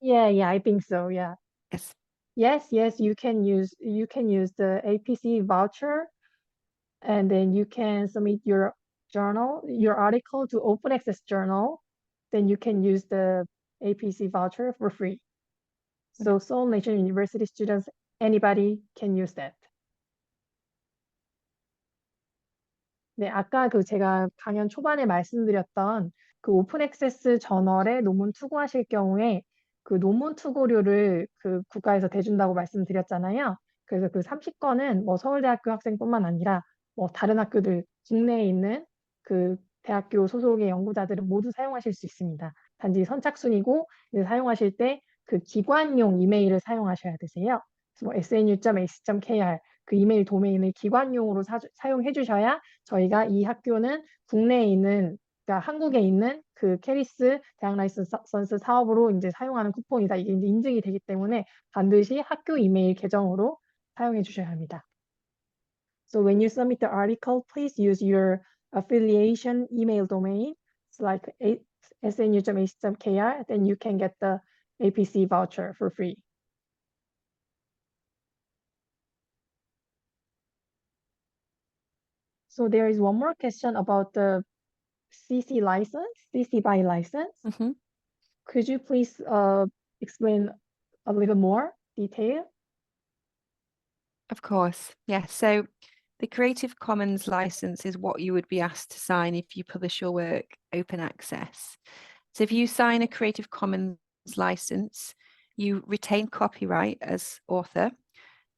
Yeah, I think so. Yeah. Yes. Yes, you can use the APC voucher, and then you can submit your article to open access journal. Then you can use the APC voucher for free. So Seoul National University students, anybody can use that. 네, 아까 그 제가 강연 초반에 말씀드렸던 그 오픈 액세스 저널에 논문 투고하실 경우에 그 논문 투고료를 그 국가에서 대준다고 말씀드렸잖아요. 그래서 그 30건은 뭐 서울대학교 학생뿐만 아니라 뭐 다른 학교들, 국내에 있는 그 대학교 소속의 연구자들은 모두 사용하실 수 있습니다. 단지 선착순이고 이제 사용하실 때 그 기관용 이메일을 사용하셔야 되세요. 뭐 snu.ac.kr 그 이메일 도메인을 기관용으로 사용해 주셔야 저희가 이 학교는 국내에 있는, 그러니까 한국에 있는 그 캐리스 대학 라이선스 사업으로 이제 사용하는 쿠폰이다. 이게 이제 인증이 되기 때문에 반드시 학교 이메일 계정으로 사용해 주셔야 합니다. So when you submit the article, please use your affiliation email domain. It's like snu.ac.kr. Then you can get the APC voucher for free. So there is one more question about the CC license, CC BY license. Could you please explain a little more detail? Of course, yes. So the Creative Commons license is what you would be asked to sign if you publish your work open access. So if you sign a Creative Commons license, you retain copyright as author,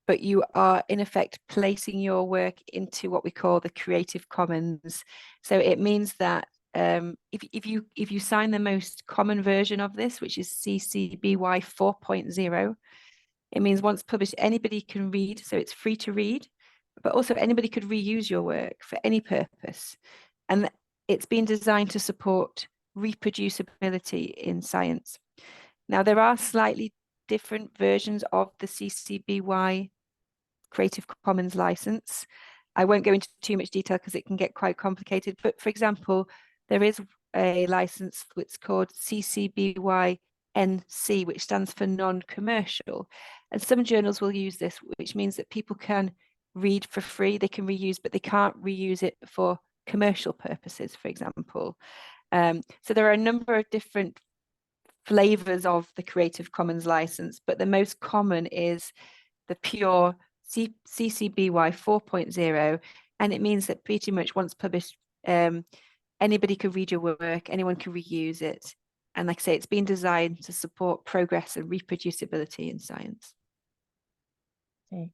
but you are in effect placing your work into what we call the Creative Commons. So it means that if you sign the most common version of this, which is CC BY 4.0, it means once published, anybody can read, so it's free to read, but also anybody could reuse your work for any purpose. And it's been designed to support reproducibility in science. Now, there are slightly different versions of the CC BY Creative Commons license. I won't go into too much detail because it can get quite complicated. But for example, there is a license that's called CC BY NC, which stands for non-commercial. And some journals will use this, which means that people can read for free, they can reuse, but they can't reuse it for commercial purposes, for example. So there are a number of different flavors of the Creative Commons license, but the most common is the pure CC BY 4.0, and it means that pretty much once published, anybody could read your work, anyone can reuse it. And like I say, it's been designed to support progress and reproducibility in science. 네.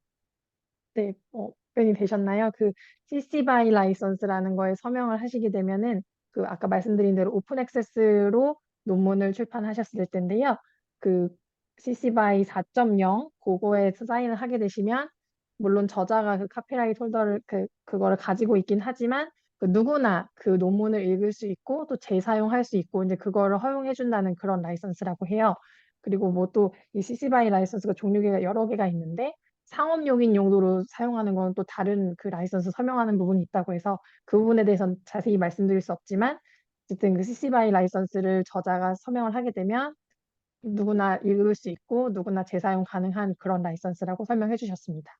네, 답변이 되셨나요? 그 CC by license라는 거에 서명을 하시게 되면은 그 아까 말씀드린 대로 오픈 액세스로 논문을 출판하셨을 텐데요. 그 CC by 4.0 그거에 사인을 하게 되시면 물론 저자가 그 카피라이트 홀더를 그거를 가지고 있긴 하지만 그 누구나 그 논문을 읽을 수 있고 또 재사용할 수 있고 이제 그거를 허용해 준다는 그런 라이선스라고 해요. 그리고 뭐 또 이 CC by 라이선스가 종류가 여러 개가 있는데 상업용인 용도로 사용하는 건 또 다른 그 라이선스 서명하는 부분이 있다고 해서 그 부분에 대해서는 자세히 말씀드릴 수 없지만 어쨌든 그 CC by 라이선스를 저자가 서명을 하게 되면 누구나 읽을 수 있고 누구나 재사용 가능한 그런 라이선스라고 설명해 주셨습니다.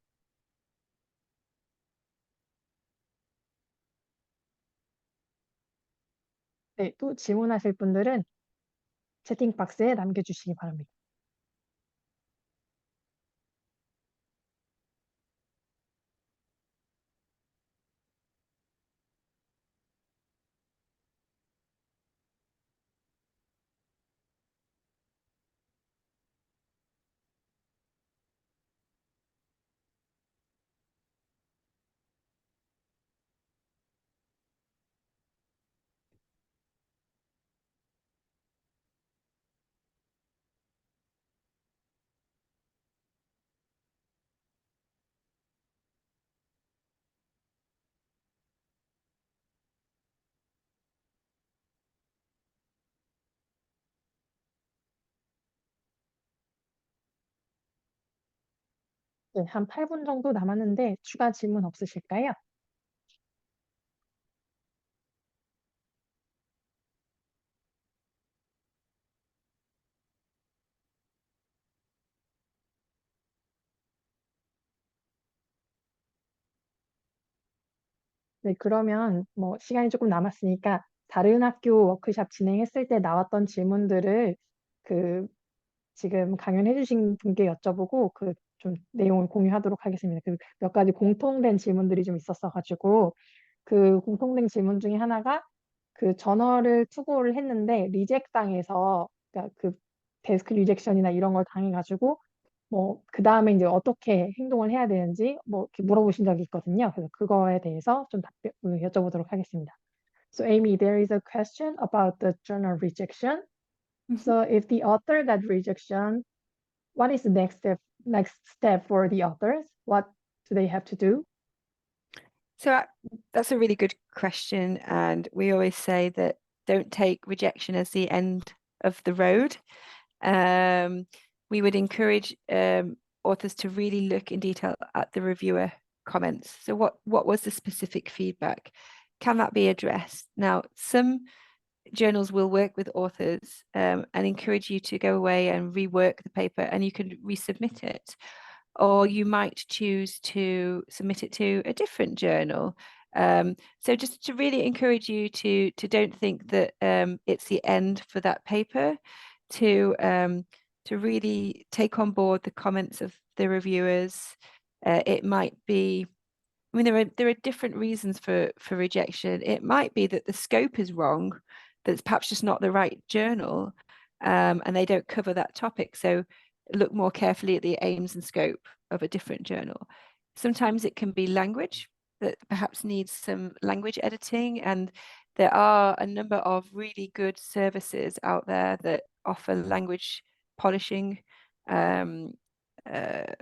네, 또 질문하실 분들은 채팅 박스에 남겨주시기 바랍니다. 네, 한 8분 정도 남았는데 추가 질문 없으실까요? 네, 그러면 뭐 시간이 조금 남았으니까 다른 학교 워크숍 진행했을 때 나왔던 질문들을 그 지금 강연해 주신 분께 여쭤보고 그 좀 내용을 공유하도록 하겠습니다. 그 몇 가지 공통된 질문들이 좀 있었어가지고 그 공통된 질문 중에 하나가 그 저널을 투고를 했는데 리젝 당해서 그러니까 그 데스크 리젝션이나 이런 걸 당해가지고 뭐 그 다음에 이제 어떻게 행동을 해야 되는지 뭐 이렇게 물어보신 적이 있거든요. 그래서 그거에 대해서 좀 답변 여쭤보도록 하겠습니다. So Amy, there is a question about the journal rejection. So if the author got rejection, what is the next step for the authors? What do they have to do? So that's a really good question. And we always say that don't take rejection as the end of the road. We would encourage authors to really look in detail at the reviewer comments. So what was the specific feedback? Can that be addressed? Now, some journals will work with authors and encourage you to go away and rework the paper, and you can resubmit it. Or you might choose to submit it to a different journal. So just to really encourage you to don't think that it's the end for that paper, to really take on board the comments of the reviewers. It might be, I mean, there are different reasons for rejection. It might be that the scope is wrong, that it's perhaps just not the right journal, and they don't cover that topic. So look more carefully at the aims and scope of a different journal. Sometimes it can be language that perhaps needs some language editing, and there are a number of really good services out there that offer language polishing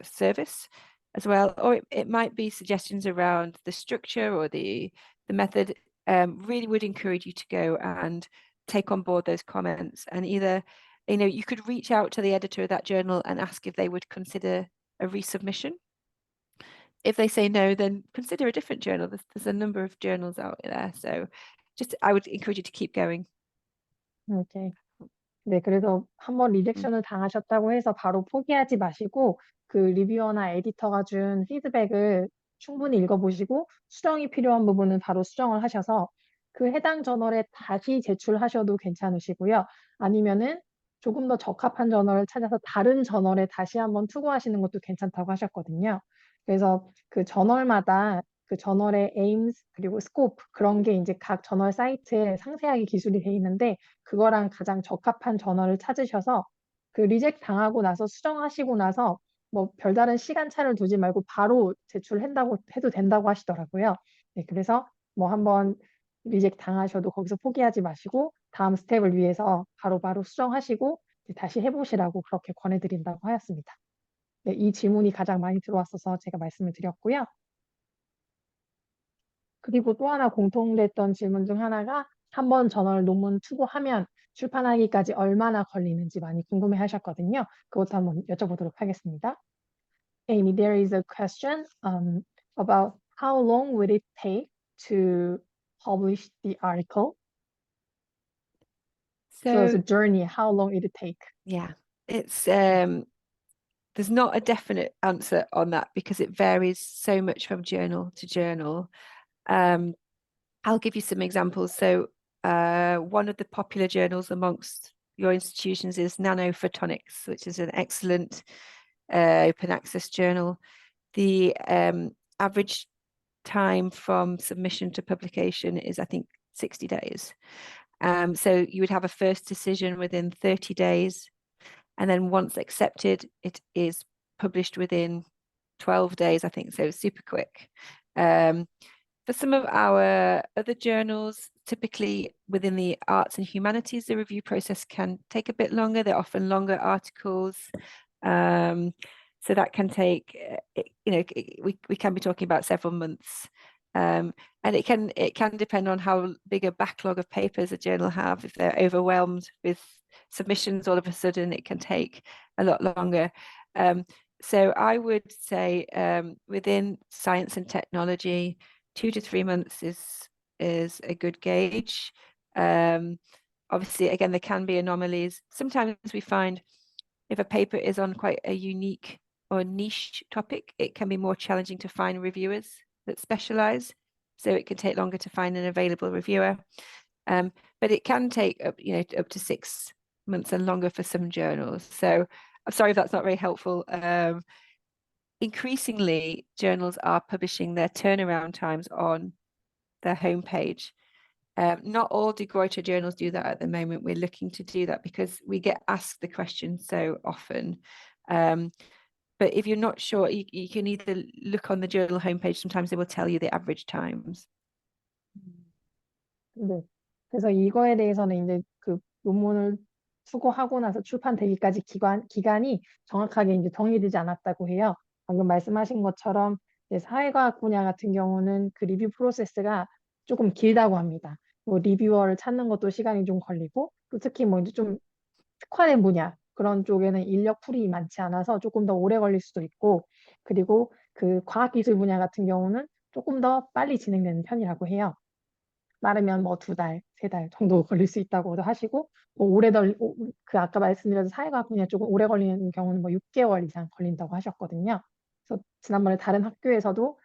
service as well. Or it might be suggestions around the structure or the method. Really would encourage you to go and take on board those comments, and either you could reach out to the editor of that journal and ask if they would consider a resubmission. If they say no, then consider a different journal. There's a number of journals out there. So I would encourage you to keep going. Okay. 네, 그래서 한번 리젝션을 당하셨다고 해서 바로 포기하지 마시고 그 리뷰어나 에디터가 준 피드백을 충분히 읽어보시고 수정이 필요한 부분은 바로 수정을 하셔서 그 해당 저널에 다시 제출하셔도 괜찮으시고요. 아니면은 조금 더 적합한 저널을 찾아서 다른 저널에 다시 한번 투고하시는 것도 괜찮다고 하셨거든요. 그래서 그 저널마다 그 저널의 aims 그리고 scope 그런 게 이제 각 저널 사이트에 상세하게 기술이 돼 있는데 그거랑 가장 적합한 저널을 찾으셔서 그 리젝트 당하고 나서 수정하시고 나서 뭐 별다른 시간차를 두지 말고 바로 제출한다고 해도 된다고 하시더라고요. 네, 그래서 뭐 한번 리젝트 당하셔도 거기서 포기하지 마시고 다음 스텝을 위해서 바로바로 수정하시고 이제 다시 해보시라고 그렇게 권해드린다고 하였습니다. 네, 이 질문이 가장 많이 들어왔어서 제가 말씀을 드렸고요. 그리고 또 하나 공통됐던 질문 중 하나가 한 번 저널 논문 투고하면 출판하기까지 얼마나 걸리는지 많이 궁금해 하셨거든요. 그것도 한번 여쭤보도록 하겠습니다. Amy, there is a question about how long will it take to publish the article? So So the journey, how long it take? yeah, it's there's not a definite answer on that because it varies so much from journal to journal. I'll give you some examples. So one of the popular journals amongst your institutions is Nanophotonics, which is an excellent open access journal. The average time from submission to publication is, I think, 60 days. So you would have a first decision within 30 days. And then once accepted, it is published within 12 days, I think, so super quick. For some of our other journals, typically within the arts and humanities, the review process can take a bit longer. They're often longer articles. So that can take, we can be talking about several months. And it can depend on how big a backlog of papers a journal have. If they're overwhelmed with submissions, all of a sudden it can take a lot longer. So I would say within science and technology, 2 to 3 months is a good gauge. Obviously, again, there can be anomalies. Sometimes we find if a paper is on quite a unique or niche topic, it can be more challenging to find reviewers that specialize. So it can take longer to find an available reviewer. But it can take up to 6 months and longer for some journals. So I'm sorry if that's not very helpful. Increasingly, journals are publishing their turnaround times on their homepage. Not all Gruyter journals do that at the moment. We're looking to do that because we get asked the question so often. But if you're not sure, you can either look on the journal homepage. Sometimes they will tell you the average times. 네. 그래서 이거에 대해서는 이제 그 논문을 수고하고 나서 출판되기까지 기간이 정확하게 이제 정해지지 않았다고 해요. 방금 말씀하신 것처럼 이제 사회과학 분야 같은 경우는 그 리뷰 프로세스가 조금 길다고 합니다. 뭐 리뷰어를 찾는 것도 시간이 좀 걸리고 또 특히 뭐 이제 좀 특화된 분야 그런 쪽에는 인력 풀이 많지 않아서 조금 더 오래 걸릴 수도 있고 그리고 그 과학기술 분야 같은 경우는 조금 더 빨리 진행되는 편이라고 해요. 빠르면 뭐 2달, 3달 정도 걸릴 수 있다고도 하시고 뭐 그 아까 말씀드린 사회과학 분야 조금 오래 걸리는 경우는 뭐 6개월 이상 걸린다고 하셨거든요. 그래서 지난번에 다른 학교에서도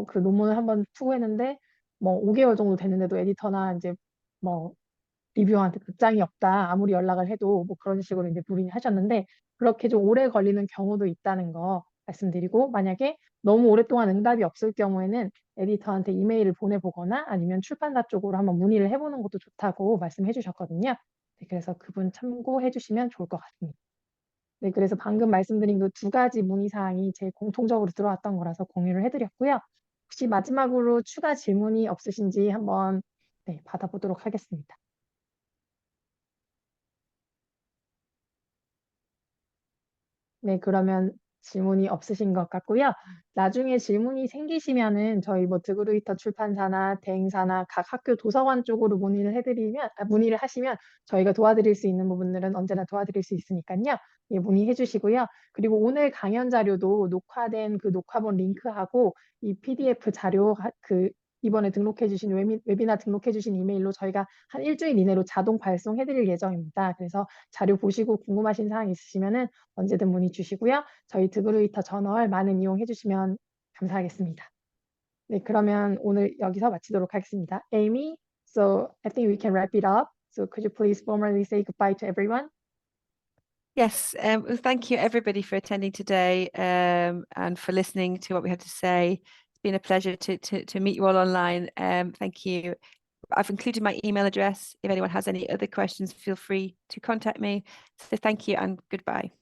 그 논문을 한번 투고했는데 뭐 5개월 정도 됐는데도 에디터나 이제 뭐 리뷰어한테 답장이 없다. 아무리 연락을 해도 뭐 그런 식으로 이제 문의하셨는데 그렇게 좀 오래 걸리는 경우도 있다는 거 말씀드리고 만약에 너무 오랫동안 응답이 없을 경우에는 에디터한테 이메일을 보내보거나 아니면 출판사 쪽으로 한번 문의를 해보는 것도 좋다고 말씀해 주셨거든요. 네, 그래서 그분 참고해 주시면 좋을 것 같습니다. 네, 그래서 방금 말씀드린 그 2가지 문의사항이 제일 공통적으로 들어왔던 거라서 공유를 해드렸고요. 혹시 마지막으로 추가 질문이 없으신지 한번 네, 받아보도록 하겠습니다. 네, 그러면 질문이 없으신 것 같고요. 나중에 질문이 생기시면은 저희 뭐 드그루이터 출판사나 대행사나 각 학교 도서관 쪽으로 문의를 하시면 저희가 도와드릴 수 있는 부분들은 언제나 도와드릴 수 있으니까요. 예, 문의해 주시고요. 그리고 오늘 강연 자료도 녹화된 그 녹화본 링크하고 이 PDF 자료 이번에 등록해주신 웨비나 등록해주신 이메일로 저희가 한 일주일 이내로 자동 발송해드릴 예정입니다. 그래서 자료 보시고 궁금하신 사항 있으시면은 언제든 문의 주시고요. 저희 드그루이터 저널 많은 이용해 주시면 감사하겠습니다. 네, 그러면 오늘 여기서 마치도록 하겠습니다. Amy, so I think we can wrap it up. So could you please formally say goodbye to everyone? Yes, well, thank you everybody for attending today and for listening to what we had to say. It's been a pleasure to meet you all online. Thank you. I've included my email address. If anyone has any other questions, feel free to contact me. So thank you and goodbye.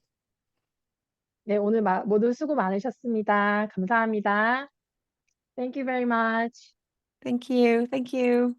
네, 오늘 모두 수고 많으셨습니다. 감사합니다. Thank you very much. Thank you. Thank you.